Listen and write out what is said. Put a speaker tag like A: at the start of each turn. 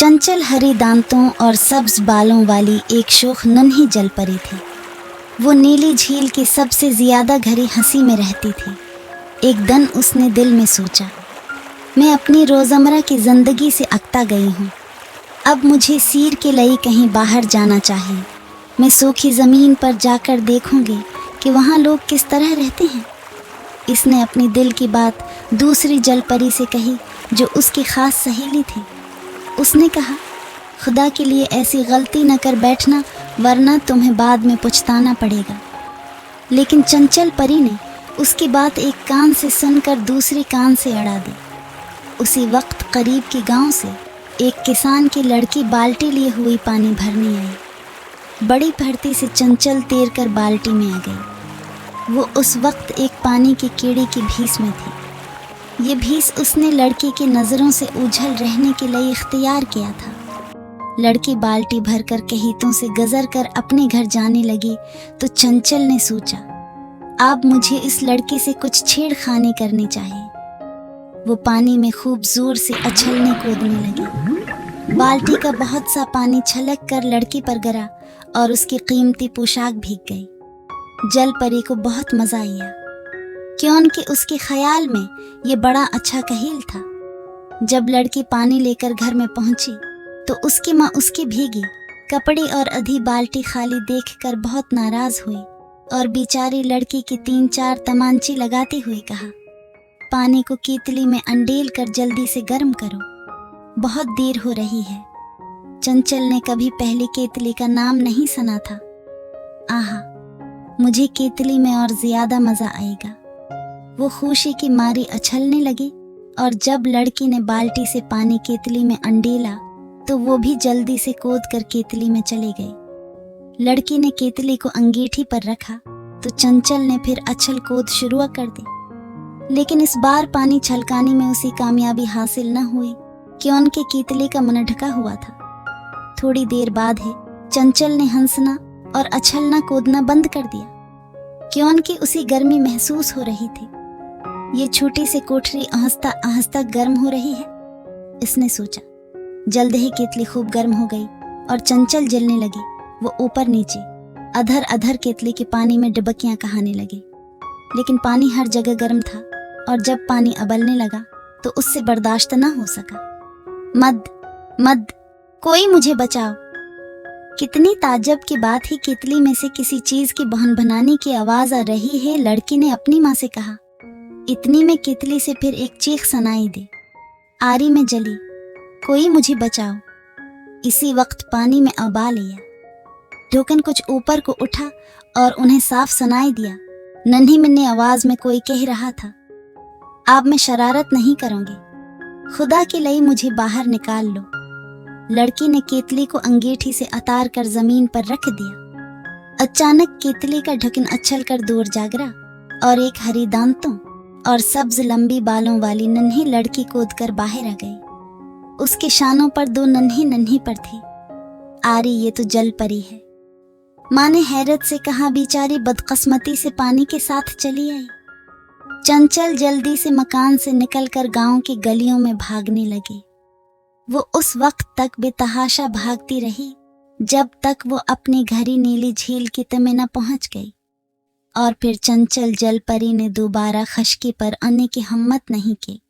A: चंचल हरे दांतों और सब्ज बालों वाली एक शोख नन्ही जल परी थी। वो नीली झील की सबसे ज्यादा घड़ी हंसी में रहती थी। एक दिन उसने दिल में सोचा, मैं अपनी रोज़मर्रा की ज़िंदगी से अकता गई हूँ। अब मुझे सीर के लिए कहीं बाहर जाना चाहिए। मैं सूखी ज़मीन पर जाकर देखूंगी कि वहाँ लोग किस तरह रहते हैं। इसने अपनी दिल की बात दूसरी जल परी से कही जो उसकी ख़ास सहेली थी। उसने कहा, खुदा के लिए ऐसी गलती न कर बैठना, वरना तुम्हें बाद में पछताना पड़ेगा। लेकिन चंचल परी ने उसकी बात एक कान से सुनकर दूसरी कान से अड़ा दी। उसी वक्त करीब के गांव से एक किसान की लड़की बाल्टी लिए हुई पानी भरने आई। बड़ी भरती से चंचल तैर कर बाल्टी में आ गई। वो उस वक्त एक पानी की कीड़ी की भीस में थी। ये भीस उसने लड़की की नज़रों से ओझल रहने के लिए इख्तियार किया था। लड़की बाल्टी भरकर कहीतों से गजर कर अपने घर जाने लगी तो चंचल ने सोचा, अब मुझे इस लड़की से कुछ छेड़खानी करनी चाहिए। वो पानी में खूब जोर से उछलने कूदने लगी। बाल्टी का बहुत सा पानी छलक कर लड़की पर गिरा और उसकी कीमती पोशाक भीग गई। जल परी को बहुत मजा आया, क्योंकि उसके ख्याल में ये बड़ा अच्छा कहील था। जब लड़की पानी लेकर घर में पहुंची तो उसकी माँ उसकी भीगी कपड़े और आधी बाल्टी खाली देखकर बहुत नाराज हुई और बेचारी लड़की की 3-4 तमांची लगाती हुई कहा, पानी को केतली में अंडेल कर जल्दी से गर्म करो, बहुत देर हो रही है। चंचल ने कभी पहले केतली का नाम नहीं सुना था। आहा, मुझे केतली में और ज्यादा मजा आएगा। वो खुशी की मारी उछलने लगी और जब लड़की ने बाल्टी से पानी केतली में अंडेला तो वो भी जल्दी से कूद कर केतली में चली गई। लड़की ने केतली को अंगीठी पर रखा तो चंचल ने फिर उछल कूद शुरू कर दी। लेकिन इस बार पानी छलकाने में उसे कामयाबी हासिल न हुई, क्योंकि केतली का मुंह ढका हुआ था। थोड़ी देर बाद ही चंचल ने हंसना और उछलना कूदना बंद कर दिया, क्योंकि उसे गर्मी महसूस हो रही थी। ये छोटी सी कोठरी आहिस्ता आहिस्ता गर्म हो रही है, इसने सोचा। जल्द ही केतली खूब गर्म हो गई और चंचल जलने लगी। वो ऊपर नीचे अधर अधर केतली के पानी में डुबकियां कहाने लगी, लेकिन पानी हर जगह गर्म था और जब पानी उबलने लगा तो उससे बर्दाश्त न हो सका। मद मद, कोई मुझे बचाओ। कितनी ताज्जुब की बात ही केतली में से किसी चीज की भन-भनाने की आवाज आ रही है। लड़की ने अपनी माँ से कहा। इतनी में केतली से फिर एक चीख सुनाई दी, आरी में जली, कोई मुझे बचाओ। इसी वक्त पानी में उबाल लिया। ढक्कन कुछ ऊपर को उठा और उन्हें साफ सुनाई दिया। नन्ही मुन्नी आवाज में कोई कह रहा था, अब मैं शरारत नहीं करूंगी, खुदा के लिए मुझे बाहर निकाल लो। लड़की ने केतली को अंगीठी से उतार कर जमीन पर रख दिया। अचानक केतली का ढक्कन उछल कर दूर जा गिरा और एक हरी दांतों और सब्ज लंबी बालों वाली नन्ही लड़की कूद कर बाहर आ गई। उसके शानों पर 2 नन्ही नन्ही पर थी। आरी, ये तो जल परी है। माँ ने हैरत से कहा, बेचारी बदकिस्मती से पानी के साथ चली आई। चंचल जल्दी से मकान से निकलकर गांव की गलियों में भागने लगी। वो उस वक्त तक बेतहाशा भागती रही जब तक वो अपनी घरी नीली झील की तमे न पहुंच गई, और फिर चंचल जल परी ने दोबारा खश्की पर आने की हिम्मत नहीं की।